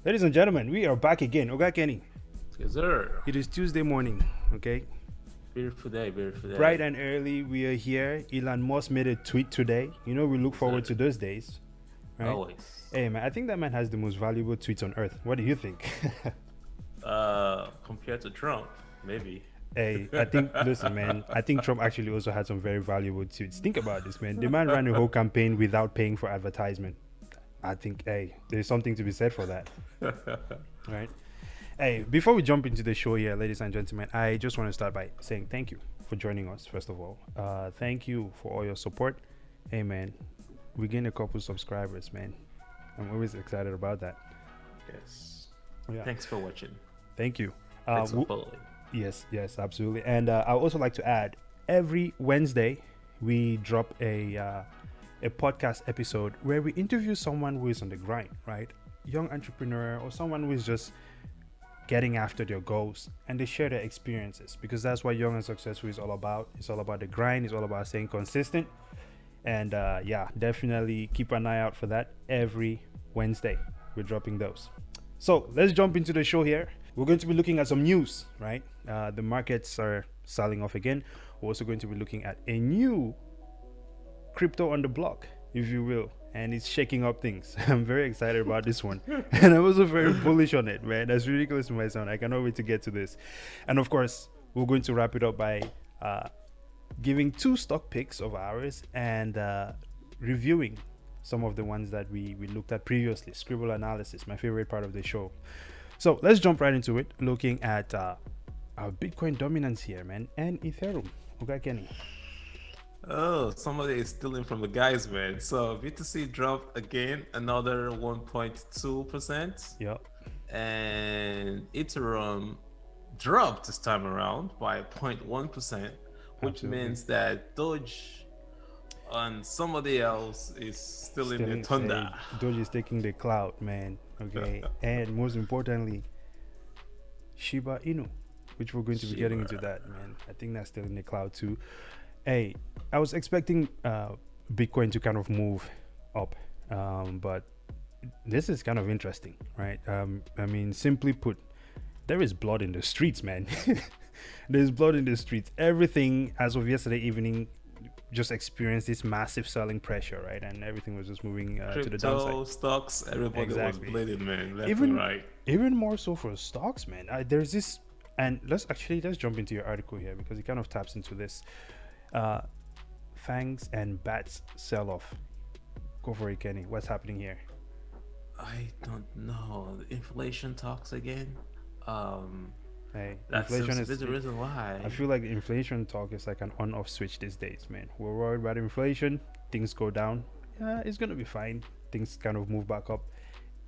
Ladies and gentlemen, we are back again. Oga Kenny. Yes, sir. It is Tuesday morning, okay? Beautiful day, beautiful Bright day. and early, we are here. Elon Musk made a tweet today. You know, we look Yes, sir. forward to those days, right? Always. Hey, man, I think that man has the most valuable tweets on earth. What do you think? Compared to Trump, maybe. Hey, I think, listen, man, I think Trump actually also had some very valuable tweets. Think about this, man. The man ran a whole campaign without paying for advertisement. I think, hey, there's something to be said for that, right? Hey, before we jump into the show here, ladies and gentlemen, I just want to start by saying thank you for joining us, first of all. Thank you for all your support. Hey, man, we gained a couple subscribers, man. I'm always excited about that. Yes. Yeah. Thanks for watching. Thank you. Thanks for following. Yes, absolutely. And I would also like to add, every Wednesday we drop a podcast episode where we interview someone who is on the grind, right? Young entrepreneur or someone who is just getting after their goals, and they share their experiences, because that's what Young and Successful is all about. It's all about the grind. It's all about staying consistent. And yeah, definitely keep an eye out for that. Every Wednesday we're dropping those. So let's jump into the show here. We're going to be looking at some news, right? The markets are selling off again. We're also going to be looking at a new crypto on the block, if you will, and it's shaking up things. I'm very excited about this one, and I'm also very bullish on it, man. That's ridiculous to my sound. I cannot wait to get to this. And of course, we're going to wrap it up by giving two stock picks of ours and reviewing some of the ones that we looked at previously. Scribble analysis, my favorite part of the show. So let's jump right into it, looking at our Bitcoin dominance here, man, and Ethereum. Okay, Kenny. Oh, somebody is stealing from the guys, man. So BTC dropped again, another 1.2%. Yep. And Ethereum dropped this time around by 0.1%, which Absolutely. means that Doge and somebody else is still in the thunder. Doge is taking the cloud, man. Okay. And most importantly, Shiba Inu, which we're going to be getting into that, man. I think that's still in the cloud too. Hey, I was expecting Bitcoin to kind of move up, but this is kind of interesting, right? I mean, simply put, there is blood in the streets, man. There's blood in the streets. Everything, as of yesterday evening, just experienced this massive selling pressure, right? And everything was just moving to the downside. Crypto, stocks, everybody Exactly. was bleeding, man, left Even and right. even more so for stocks, man. There's this, and let's jump into your article here, because it kind of taps into this. Fangs and bats sell off. Go for it, Kenny. What's happening here? I don't know. The inflation talks again. Hey, That inflation seems to is be the reason why. I feel like inflation talk is like an on-off switch these days, man. We're worried about inflation, things go down. Yeah, it's gonna be fine. Things kind of move back up,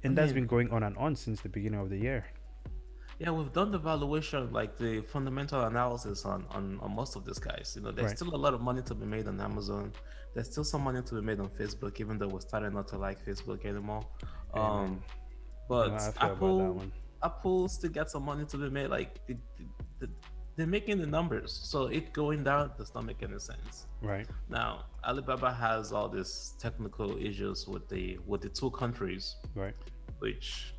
and that's been going on and on since the beginning of the year. Yeah, we've done the valuation, like the fundamental analysis on most of these guys. You know, there's Right. still a lot of money to be made on Amazon. There's still some money to be made on Facebook, even though we're starting not to like Facebook anymore. man. But I feel about that Apple, one. Apple still got some money to be made. Like they're making the numbers, so it going down does not make any sense. Right. Now, Alibaba has all these technical issues with the two countries, Right. which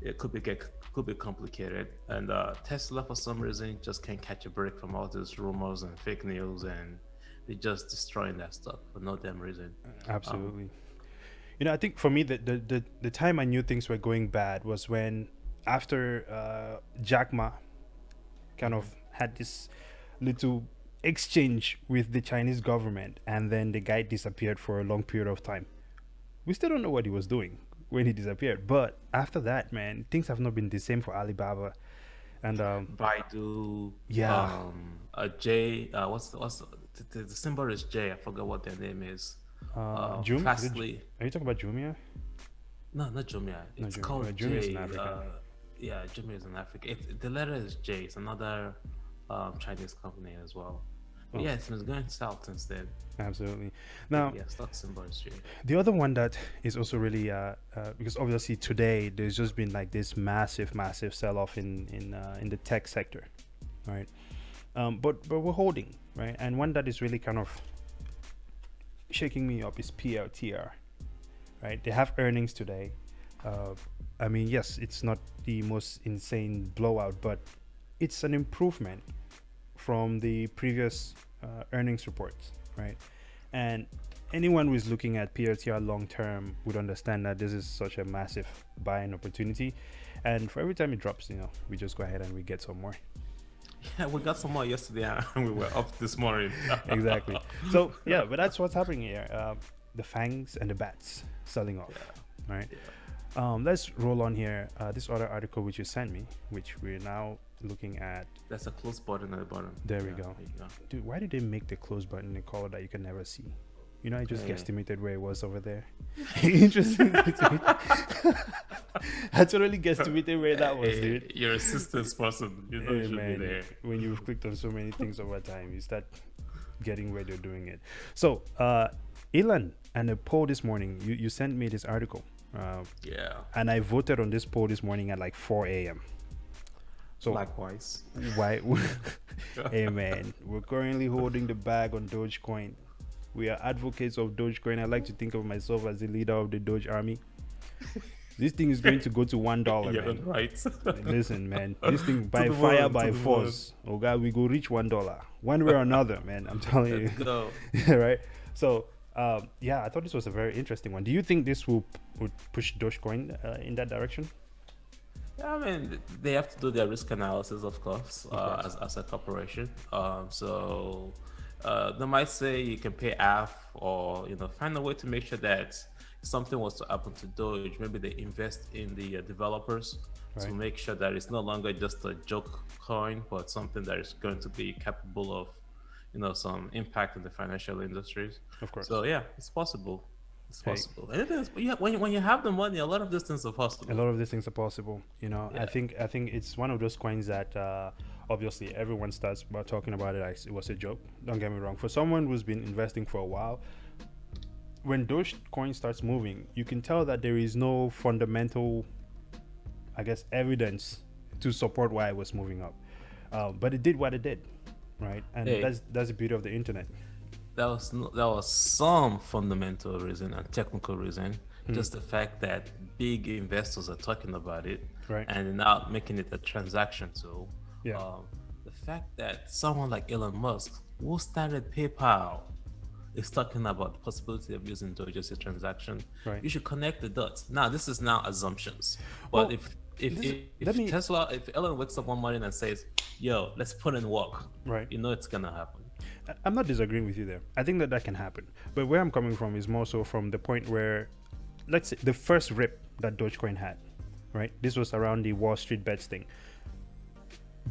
it could be complicated. And Tesla, for some reason, just can't catch a break from all these rumors and fake news, and they're just destroying that stuff for no damn reason. Absolutely. You know, I think for me, the time I knew things were going bad was when, after Jack Ma kind of had this little exchange with the Chinese government, and then the guy disappeared for a long period of time. We still don't know what he was doing when he disappeared, but after that, man, things have not been the same for Alibaba. And Baidu, yeah, J, the symbol is J. I forgot what their name is. Jum, Fastly, are you talking about Jumia? no, not Jumia. It's Jumia. called Jumia is J. in Africa. Yeah, Jumia is in Africa. The letter is J. It's another Chinese company as well. But yeah, it's been going south since then. Absolutely. Now, Yeah, stock symbol is J. the other one that is also really because obviously today there's just been like this massive sell-off in the tech sector, right? But we're holding, right? And one that is really kind of shaking me up is PLTR, right? They have earnings today. Uh, I mean, yes, it's not the most insane blowout, but it's an improvement from the previous earnings reports, right? And anyone who is looking at PRTR long term would understand that this is such a massive buying opportunity. And for every time it drops, we just go ahead and we get some more. Yeah, we got some more yesterday and we were up this morning. Exactly. So, yeah, but that's what's happening here. The fangs and the bats selling off, right? Let's roll on here. This other article which you sent me, which we're now looking at. That's a close button at the bottom. There we go. Dude, why did they make the close button in a color that you can never see? I just guesstimated where it was over there. Interesting. I totally guesstimated where that was, dude. You're a systems person. You know you should be there. When you've clicked on so many things over time, you start getting where they're doing it. So, Elon and a poll this morning, you sent me this article. And I voted on this poll this morning at like 4 a.m. So likewise. Why? Hey man, we're currently holding the bag on Dogecoin. We are advocates of Dogecoin. I like to think of myself as the leader of the Doge army. This thing is going to go to $1, yeah, man. Right. Listen, man. This thing by fire, by force. Oh God, we go reach $1. One way or another, man. I'm telling you. Let's go. Right? So, I thought this was a very interesting one. Do you think this would push Dogecoin in that direction? Yeah, I mean, they have to do their risk analysis, of course, as a corporation. They might say you can pay half, or find a way to make sure that if something was to happen to Doge, maybe they invest in the developers to make sure that it's no longer just a joke coin, but something that is going to be capable of some impact in the financial industries. Of course. So yeah, it's possible. It's possible. When you have the money, a lot of these things are possible. A lot of these things are possible. I think it's one of those coins that obviously everyone starts about talking about it like it was a joke. Don't get me wrong. For someone who's been investing for a while, when Dogecoin starts moving, you can tell that there is no fundamental, I guess, evidence to support why it was moving up. But it did what it did, right? And that's the beauty of the internet. That was some fundamental reason and technical reason. Just the fact that big investors are talking about it, and now making it a transaction tool. The fact that someone like Elon Musk, who started PayPal, is talking about the possibility of using Doge as a transaction. You should connect the dots. Now, this is now assumptions, but if Elon wakes up one morning and says, "Yo, let's put in work," it's gonna happen. I'm not disagreeing with you there. I think that can happen. But where I'm coming from is more so from the point where, let's say, the first rip that Dogecoin had, right? This was around the Wall Street bets thing.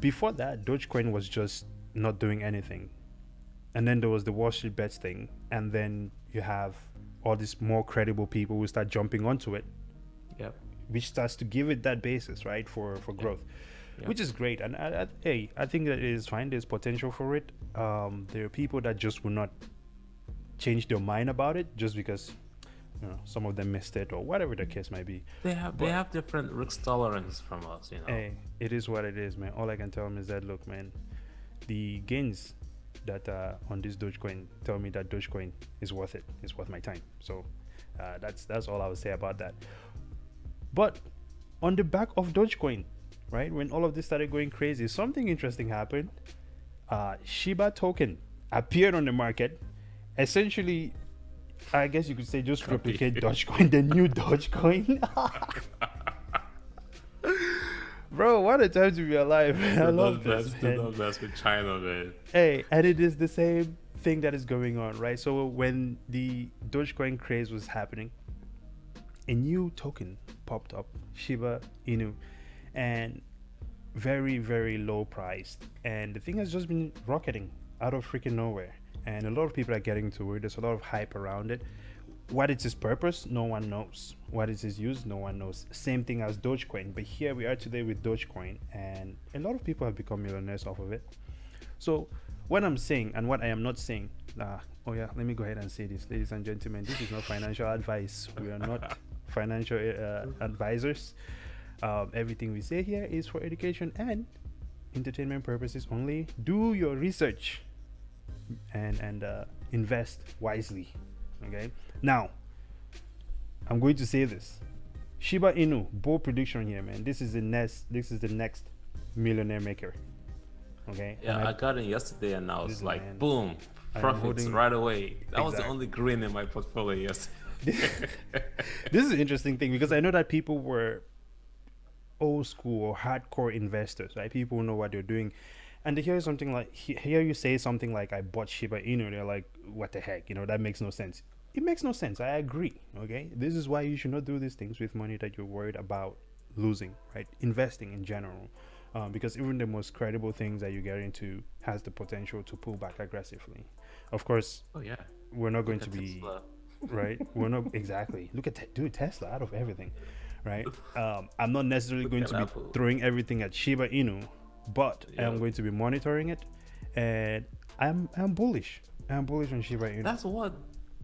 Before that, Dogecoin was just not doing anything. And then there was the Wall Street bets thing. And then you have all these more credible people who start jumping onto it. Which starts to give it that basis, right, for growth. Which is great, and I think that it is fine. There's potential for it. There are people that just will not change their mind about it just because some of them missed it or whatever the case might be. They have different risk tolerance from us. Hey, it is what it is, man. All I can tell them is that, look, man, the gains that on this Dogecoin tell me that Dogecoin is worth it. It's worth my time. So that's all I would say about that. But on the back of Dogecoin, right, when all of this started going crazy, something interesting happened. Shiba token appeared on the market. Essentially, I guess you could say just replicate Dogecoin, the new Dogecoin. Bro, what a time to be alive, man. I love this, man. Do not mess with China, man. Hey, and it is the same thing that is going on, right? So when the Dogecoin craze was happening, a new token popped up, Shiba Inu, and very, very low priced. And the thing has just been rocketing out of freaking nowhere. And a lot of people are getting to it. There's a lot of hype around it. What is its purpose? No one knows. What is its use? No one knows. Same thing as Dogecoin. But here we are today with Dogecoin, and a lot of people have become millionaires off of it. So what I'm saying and what I am not saying, let me go ahead and say this, ladies and gentlemen, this is not financial advice. We are not financial advisors. Everything we say here is for education and entertainment purposes only. Do your research and invest wisely. Okay. Now, I'm going to say this: Shiba Inu, bold prediction here, man. This is the next. This is the next millionaire maker. Okay. And Yeah, I got it yesterday, and I was listen, like, man. boom, I am profits holding right away. That was the only exactly. green in my portfolio yesterday. This is an interesting thing because I know that people were old school or hardcore investors, right? People who know what they're doing, and they hear something like hear you say something like I bought Shiba Inu, they're like, what the heck, that makes no sense. It makes no sense. I agree. Okay, this is why you should not do these things with money that you're worried about losing, right? Investing in general, because even the most credible things that you get into has the potential to pull back aggressively. Of course, Oh yeah, we're not going look to at be Tesla. right. We're not exactly. Look at dude Tesla out of everything, right? I'm not necessarily Look going at to be Apple. throwing everything at Shiba Inu, but I am Yeah, going to be monitoring it, and I'm bullish. I'm bullish on Shiba Inu, that's what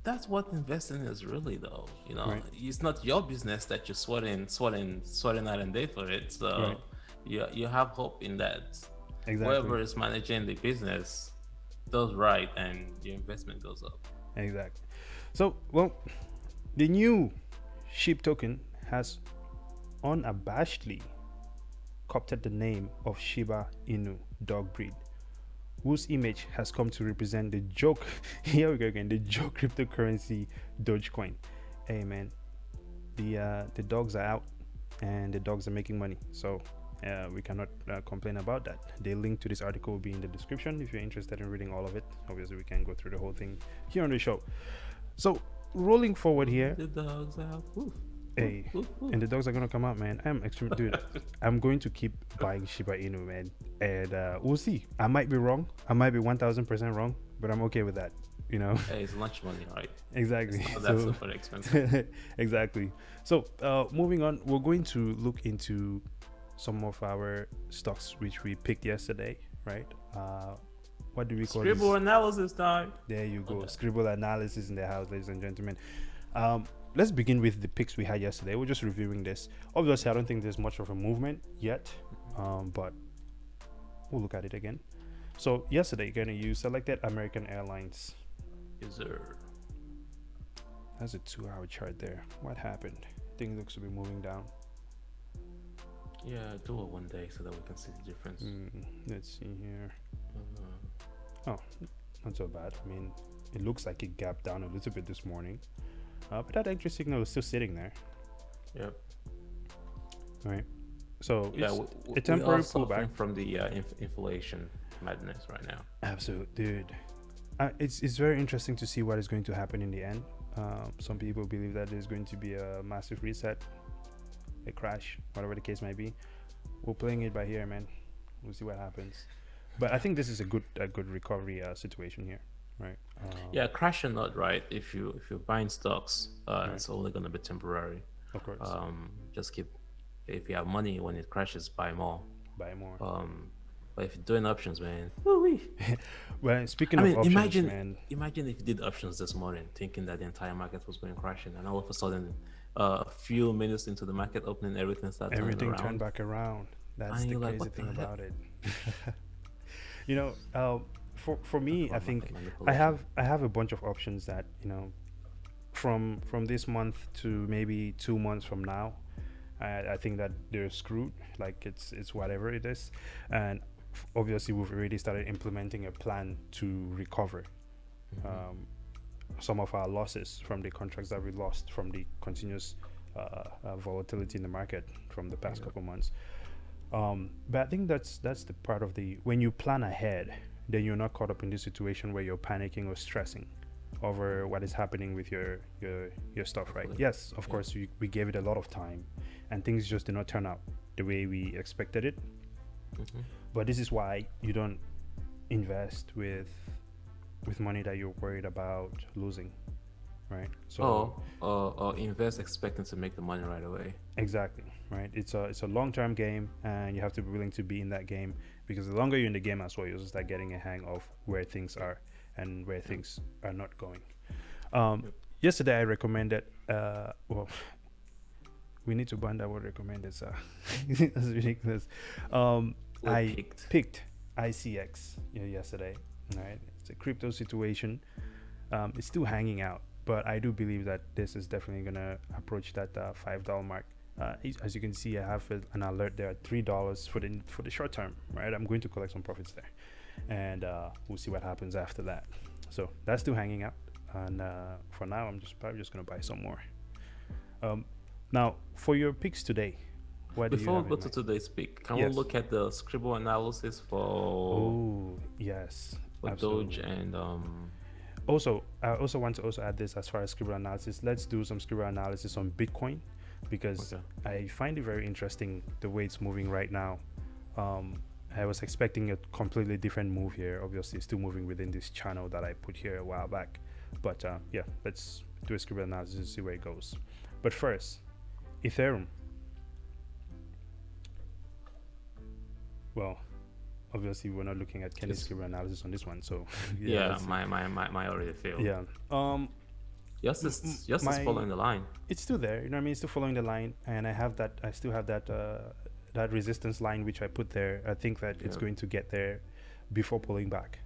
that's what investing is really, though. right? It's not your business that you're sweating night and day for it. Right. So you have hope in that Exactly. whoever is managing the business does right, and your investment goes up. Exactly. So, well, the new sheep token has unabashedly copied the name of Shiba Inu dog breed, whose image has come to represent the joke. Here we go again, the joke cryptocurrency Dogecoin. Hey man, the dogs are out and the dogs are making money, so we cannot complain about that. The link to this article will be in the description if you're interested in reading all of it. Obviously, we can go through the whole thing here on the show. So, rolling forward here, The dogs out. Woof, woof, hey, woof, woof. and the dogs are gonna come out, man. I'm extreme, dude. I'm going to keep buying Shiba Inu, man, and we'll see. I might be wrong. I might be 1,000% wrong, but I'm okay with that. Hey, it's lunch money, right? Exactly. It's not that So, super expensive. exactly. So, moving on, we're going to look into some of our stocks which we picked yesterday, right? What do we call Scribble this? analysis time. There you go. Okay. Scribble analysis in the house, ladies and gentlemen. Let's begin with the picks we had yesterday. We're just reviewing this. Obviously, I don't think there's much of a movement yet, but we'll look at it again. So yesterday, again, you selected American Airlines. Yes, sir. That's a 2-hour chart there. What happened? Things looks to be moving down. Yeah, do it one day so that we can see the difference. Let's see here. Uh, Oh, not so bad. I mean, it looks like it gapped down a little bit this morning, but that entry signal is still sitting there. yep. All right. So Yeah, it's we a temporary are suffering pullback. from the inflation madness right now. Absolute, dude. It's very interesting to see what is going to happen in the end. Some people believe that there's going to be a massive reset, a crash, whatever the case might be. We're playing it by ear, man. We'll see what happens. But I think this is a good recovery situation here, right? Yeah, crash or not, right? If you're buying stocks, Right. it's only gonna be temporary. Of course, Just keep. If you have money, when it crashes, buy more. buy more. But if you're doing options, man, woo-wee. Well, speaking I of mean, options, man. imagine if you did options this morning, thinking that the entire market was going crashing, and all of a sudden, a few minutes into the market opening, everything started turning Everything around. turned back around. That's And the you're like, crazy what the thing heck? about it. For me, I About think market I manipulation. have a bunch of options that from this month to maybe 2 months from now, I think that they're screwed. Like it's whatever it is, and obviously we've already started implementing a plan to recover some of our losses from the contracts that we lost from the continuous volatility in the market from the past couple months. But I think that's the part of the when you plan ahead, then you're not caught up in this situation where you're panicking or stressing over what is happening with your stuff, right? Yes, of course, we gave it a lot of time, and things just did not turn out the way we expected it. But this is why you don't invest with money that you're worried about losing, right? So Or invest expecting to make the money right away. exactly, right? It's a long-term game, and you have to be willing to be in that game, because the longer you're in the game as well, you'll start getting a hang of where things are and where things are not going. Yesterday I recommended well, we need to ban that word recommended, sir. That's ridiculous. I picked ICX yesterday. Right, it's a crypto situation. It's still hanging out, but I do believe that this is definitely gonna approach that $5 mark As you can see, I have an alert there at $3 for the short term, right? I'm going to collect some profits there, and we'll see what happens after that. So that's still hanging out, and for now, I'm probably just gonna buy some more. Now for your picks today, what do you Before have we go in to mind? today's pick, can we Yes. look at the scribble analysis Oh, yes, for Doge absolutely. and Also, I also want to also add this as far as scribble analysis. Let's do some scribble analysis on Bitcoin because okay. I find it very interesting the way it's moving right now. I was expecting a completely different move here. Obviously, it's still moving within this channel that I put here a while back. But yeah, let's do a scribble analysis and see where it goes. But first, Ethereum. Well, obviously we're not looking at Kenny's It's, scribble analysis on this one, so yeah, yeah, let's see. my already failed. Yeah. Yours is My following the line. it's still there. You know what I mean? It's still following the line, and I have that. I still have that that resistance line which I put there. I think that it's Yeah. going to get there before pulling back.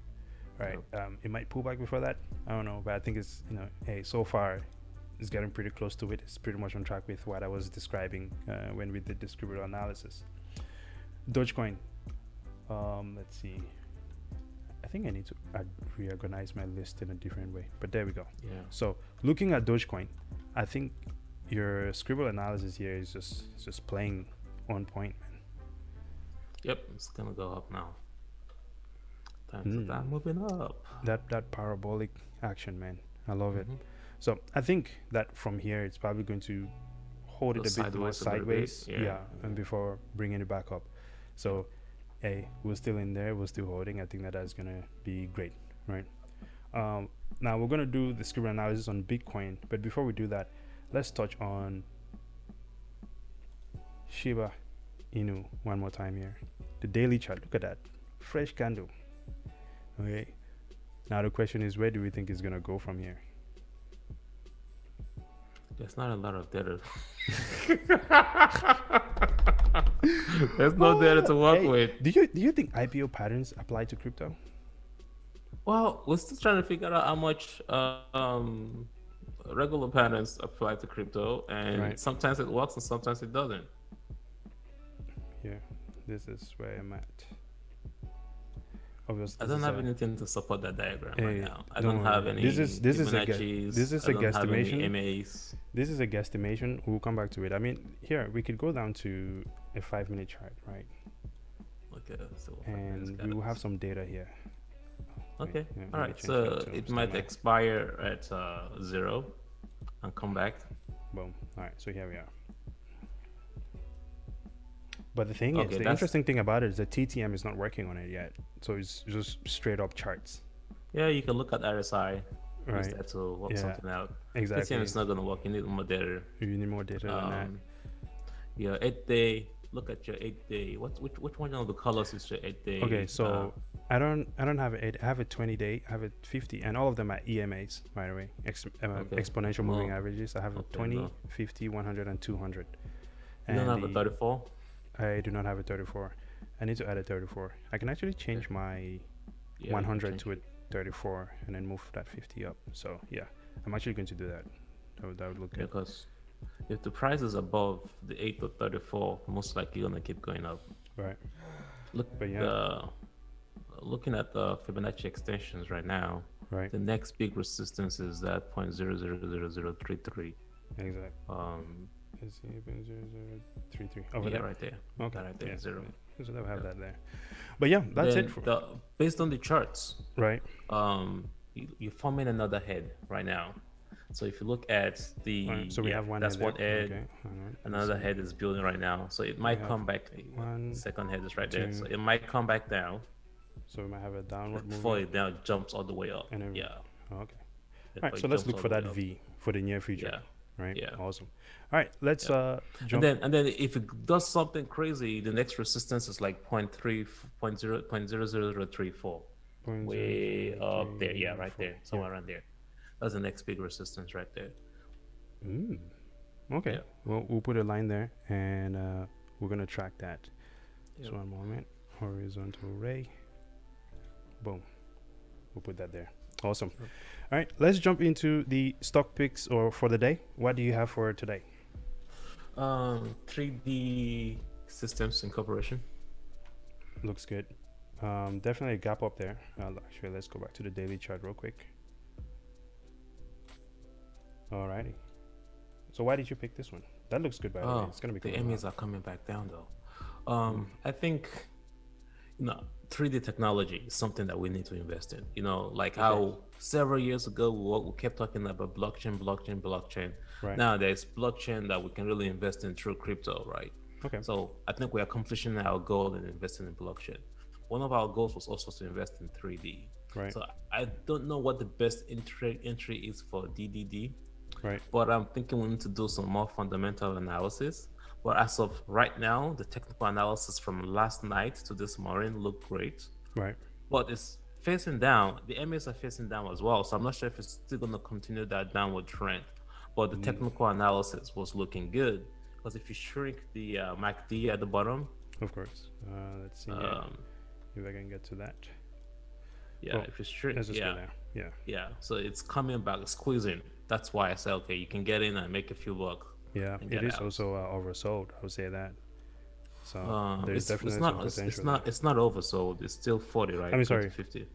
Right. Yeah. It might pull back before that. I don't know, but I think it's hey, so far it's getting pretty close to it. It's pretty much on track with what I was describing when we did the scribble analysis. Dogecoin. Let's see. I think I need to reorganize my list in a different way, but there we go. Yeah. So looking at Dogecoin, I think your scribble analysis here is just playing on point, man. Yep, it's gonna go up now. Time to start moving up. That parabolic action, man. I love it. Mhm. So I think that from here it's probably going to hold Go it a bit more sideways a little bit, sideways, yeah. and before bringing it back up. So hey, we're still in there, we're still holding. I think that's gonna be great, right? Now we're gonna do the scribble analysis on Bitcoin, but before we do that, let's touch on Shiba Inu one more time here. The daily chart, look at that, fresh candle. Okay, now the question is, where do we think it's gonna go from here? There's not a lot of data. There's no data to work Hey, with. do you think IPO patterns apply to crypto? Well, we're still trying to figure out how much regular patterns apply to crypto, and Right. sometimes it works and sometimes it doesn't. Here, this is where I'm at. Obviously, I this don't is have a- anything to support that diagram Hey, right now. I don't don't have worry. any This is a Fibonacci's. this is I a don't have any guesstimation. MAs. This is a guesstimation. We'll come back to it. I mean, here we could go down to a 5-minute chart, right? Okay, so And we will have some data here. Okay, Yeah, all let me right. change So that to it might standby. expire at 0 and come back. Boom. All right. So here we are. But the thing Okay, is, the that's- interesting thing about it is the TTM is not working on it yet. So it's just straight up charts. Yeah, you can look at RSI. Use Right. that to work Yeah, something out. exactly. TTM is not going to work. You need more data. You need more data than that. Your 8-day. Look at your 8-day. Which one of the colors is your 8-day? Okay, so I don't have it. I have a 20-day, I have a 50, and all of them are EMAs, by the way, exponential moving No. averages. I have a Okay, 20, no. 50, 100, and 200. You don't And have a 34? I do not have a 34. I need to add a 34. I can actually change my Yeah, you 100 can to a 34 and then move that 50 up. So yeah, I'm actually going to do that. That would look good. Because if the price is above the 8 to 34, most likely you're going to keep going up. Right. Look, But yeah. looking at the Fibonacci extensions right now, Right. the next big resistance is that 0.000033. Exactly. Is it even 0033 over Yeah, there? right there. Okay. Right there, Yeah. 0. So they'll have that there. But yeah, that's Then it for based on the charts, right. you're forming another head right now. So if you look at the Right, so we have one that's head one there. head. Okay. All right. Another head is building right now, so it might have come back. one, Second head is right there, so two. it might come back down So we might have a downward before movement. it now jumps all the way up. And then- Yeah. Oh, okay. Before All right. it So let's jumps look all for the way that up. V for the near future. Yeah. Right. Yeah. Awesome. All right. Let's jump. And then if it does something crazy, the next resistance is like 0.0034. Way up there, yeah, right there, somewhere around there. That's the next big resistance right there. Okay. Yeah. Well, we'll put a line there, and we're gonna track that. Yep. So one moment. Horizontal ray. Boom. We'll put that there. Awesome. Yep. All right. Let's jump into the stock picks or for the day. What do you have for today? 3D Systems Incorporation. Looks good. Definitely a gap up there. Actually, let's go back to the daily chart real quick. Alrighty. So why did you pick this one? That looks good, by the way. It's gonna be The coming Emmys up. are coming back down though. I think 3D technology is something that we need to invest in. Like how several years ago we kept talking about blockchain. Right. Now there's blockchain that we can really invest in through crypto, right? Okay. So I think we are accomplishing our goal in investing in blockchain. One of our goals was also to invest in 3D. Right. So I don't know what the best entry is for DDD, Right. but I'm thinking we need to do some more fundamental analysis. But as of right now, the technical analysis from last night to this morning looked great. Right. But it's facing down. The MAs are facing down as well. So I'm not sure if it's still going to continue that downward trend. But the technical analysis was looking good. Because if you shrink the MACD at the bottom. Of course. Let's see if I can get to that. Yeah, if you shrink. Let's just go there. Yeah. Yeah. So it's coming back, squeezing. That's why I say, okay, you can get in and make a few bucks. Yeah, it is also oversold. I would say that. So there's definitely some potential. It's not oversold. It's still 40, right? I mean, sorry, 50.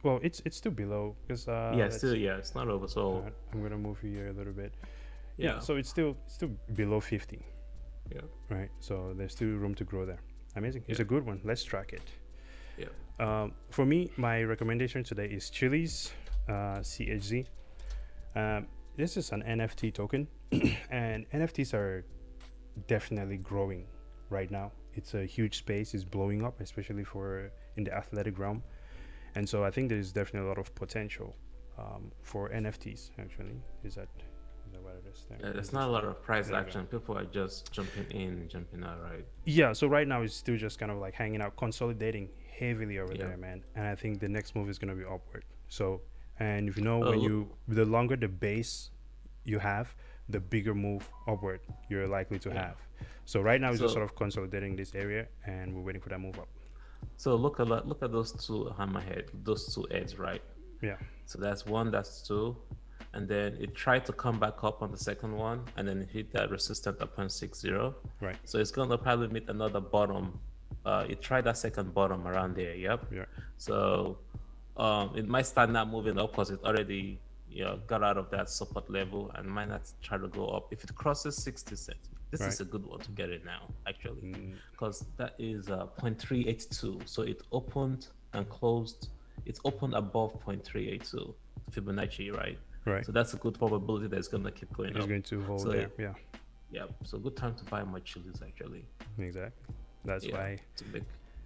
Well, it's still below because it's not oversold. I'm gonna move here a little bit. Yeah, so it's still below 50. Yeah. Right. So there's still room to grow there. Amazing. It's a good one. Let's track it. Yeah. For me, my recommendation today is Chili's CHZ. This is an NFT token, and NFTs are definitely growing right now. It's a huge space. It's blowing up, especially for in the athletic realm, and so I think there's definitely a lot of potential for NFTs. Actually, is that what it is? There's not a lot of price action. People are just jumping in and jumping out, right? Yeah. So right now it's still just kind of like hanging out, consolidating heavily over there, man. And I think the next move is going to be upward. So, and if you know, the longer the base you have, the bigger move upward you're likely to have. So right now it's just sort of consolidating this area, and we're waiting for that move up. So look at those two hammerhead, those two heads, right? Yeah. So that's one, that's two, and then it tried to come back up on the second one, and then it hit that resistance at 0.60. Right. So it's gonna probably meet another bottom. It tried that second bottom around there. Yep. Yeah. So it might start not moving up because it already got out of that support level and might not try to go up. If it crosses 60 cents, this is a good one to get it now, actually, because that is 0.382. So it opened and closed. It's opened above 0.382 Fibonacci, right? Right. So that's a good probability that it's going to keep going up. It's going to hold there. Yeah. Yeah. So good time to buy more chilies, actually. Exactly. That's why.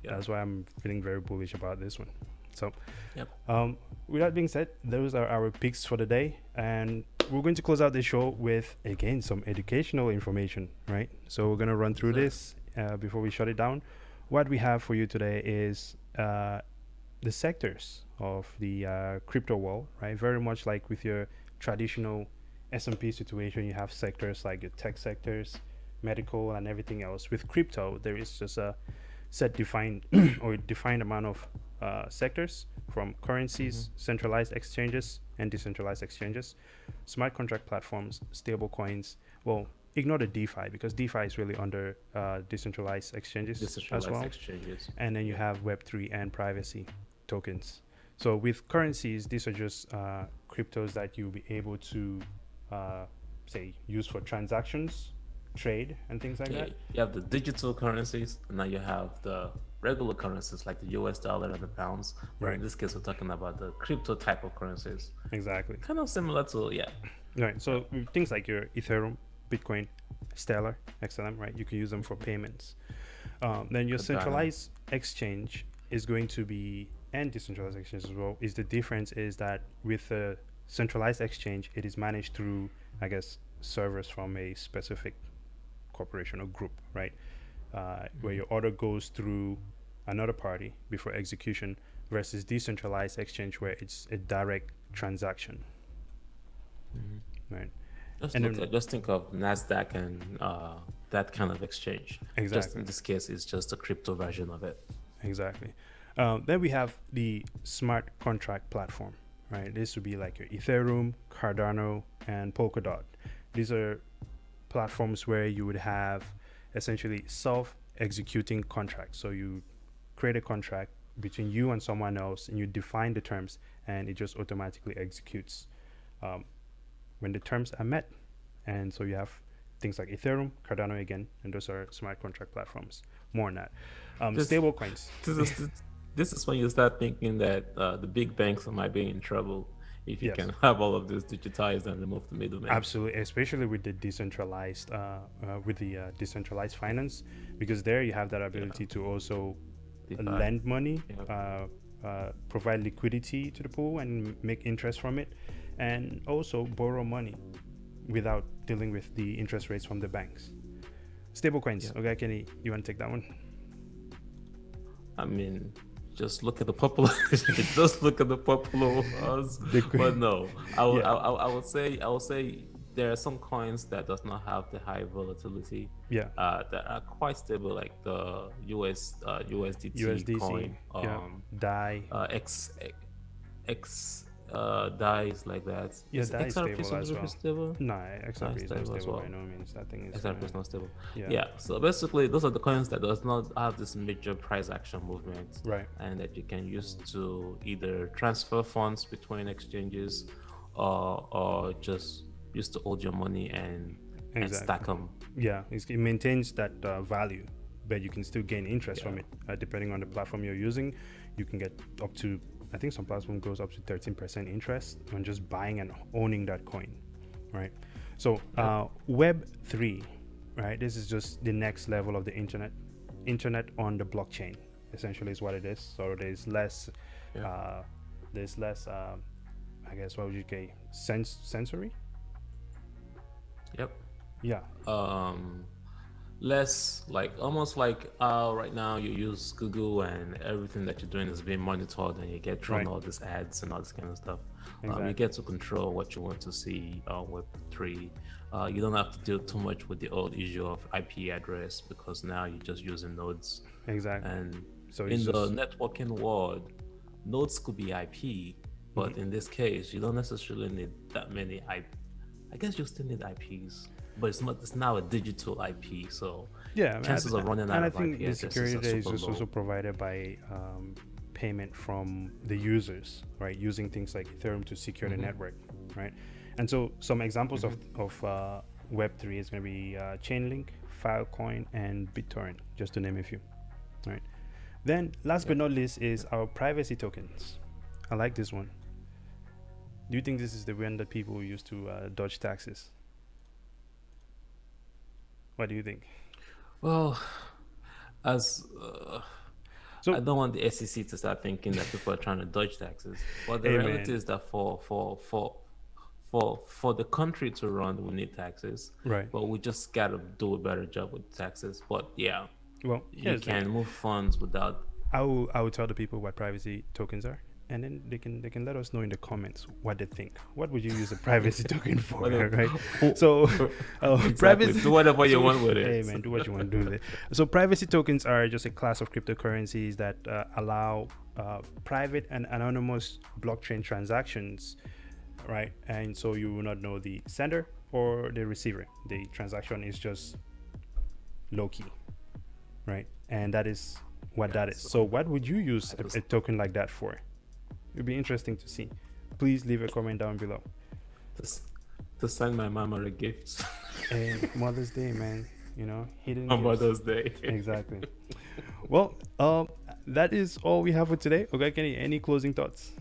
That's why I'm feeling very bullish about this one. So, with that being said, those are our picks for the day, and we're going to close out the show with again some educational information, right? So we're going to run through this before we shut it down. What we have for you today is the sectors of the crypto world, right? Very much like with your traditional S&P situation, you have sectors like your tech sectors, medical, and everything else. With crypto, there is just a set defined or defined amount of sectors, from currencies, centralized exchanges and decentralized exchanges, smart contract platforms, stable coins. Well, ignore the DeFi because DeFi is really under decentralized exchanges as well. And then you have Web3 and privacy tokens. So with currencies, these are just cryptos that you'll be able to say use for transactions, trade, and things like that. You have the digital currencies, and now you have the regular currencies like the US dollar and the pounds. But in this case, we're talking about the crypto type of currencies. Exactly. Kind of similar to, Right. So things like your Ethereum, Bitcoin, Stellar, XLM, right? You can use them for payments. Then your centralized exchange is going to be, and decentralized exchange as well, is the difference is that with a centralized exchange, it is managed through, I guess, servers from a specific corporation or group, right? Where your order goes through another party before execution, versus decentralized exchange where it's a direct transaction, right? Just think of NASDAQ and that kind of exchange. Exactly. Just in this case, it's just a crypto version of it. Exactly. Then we have the smart contract platform, right? This would be like your Ethereum, Cardano, and Polkadot. These are platforms where you would have essentially self-executing contracts. So you create a contract between you and someone else, and you define the terms, and it just automatically executes when the terms are met. And so you have things like Ethereum, Cardano again, and those are smart contract platforms. More on that. Stable coins. This is when you start thinking that the big banks might be in trouble if you Yes. can have all of this digitized and remove the middleman. Absolutely, especially with the decentralized decentralized finance, because there you have that ability to also DeFi. lend money, Yeah. provide liquidity to the pool and make interest from it, and also borrow money without dealing with the interest rates from the banks. Stable coins. Yeah. Okay, Kenny, you want to take that one? I mean, just look at the popular. Just look at the popular ones. But no, I would say there are some coins that does not have the high volatility. Yeah. That are quite stable, like the USDT USDC, coin. DAI. DAI is like that. Yeah, Is DAI is XRP stable as well. stable? No, XRP is not stable as stable well. by no means. That thing is XRP is not stable. Yeah. Yeah. So basically, those are the coins that does not have this major price action movement, Right. and that you can use to either transfer funds between exchanges, or just use to hold your money and stack them. Yeah, it maintains that value, but you can still gain interest from it depending on the platform you're using. You can get up to, I think some platform goes up to 13% interest on just buying and owning that coin, right? So Web3, right? This is just the next level of the internet on the blockchain, essentially is what it is. So there's less, I guess, what would you say, sensory? Yep. Yeah. Less like, almost like right now you use Google and everything that you're doing is being monitored, and you get thrown all these ads and all this kind of stuff. You get to control what you want to see on Web3. You don't have to deal too much with the old issue of IP address, because now you're just using nodes. Exactly. And so in the networking world, nodes could be IP, but in this case, you don't necessarily need that many IP. I guess you still need IPs, but it's now a digital IP, so chances of running out of IP addresses are super low. And I think the security there is just also provided by payment from the users, right? Using things like Ethereum to secure the network, right? And so some examples of Web3 is going to be Chainlink, Filecoin, and BitTorrent, just to name a few, right? Then last but not least is our privacy tokens. I like this one. Do you think this is the one that people use to dodge taxes? What do you think? Well, as I don't want the SEC to start thinking that people are trying to dodge taxes. But the reality is that for the country to run, we need taxes. Right. But we just gotta do a better job with taxes. But yeah, well, you can move funds without. I will tell the people what privacy tokens are, and then they can let us know in the comments what they think. What would you use a privacy token for, right? So exactly. privacy, do whatever you want with it. Hey man, do what you want to do with it. So privacy tokens are just a class of cryptocurrencies that allow private and anonymous blockchain transactions, right? And so you will not know the sender or the receiver. The transaction is just low key, right? And that is what that is. So what would you use a token like that for? It'd be interesting to see. Please leave a comment down below. To send my mama a gift. Hey, Mother's Day, man. You know, hidden on gifts. Mother's Day. Exactly. Well, that is all we have for today. Okay, Kenny, any closing thoughts?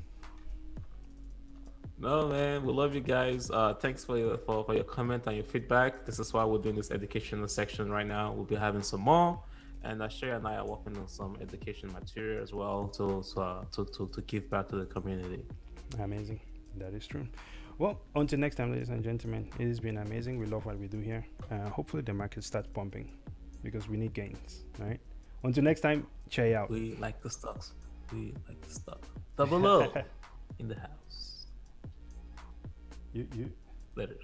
No, man, we love you guys. Thanks for your comment and your feedback. This is why we're doing this educational section right now. We'll be having some more. And Shay and I are working on some education material as well to give back to the community. Amazing. That is true. Well, until next time, ladies and gentlemen, it has been amazing. We love what we do here. Hopefully the market starts pumping because we need gains, right? Until next time, check out. We like the stocks. We like the stock. Double O in the house. You later.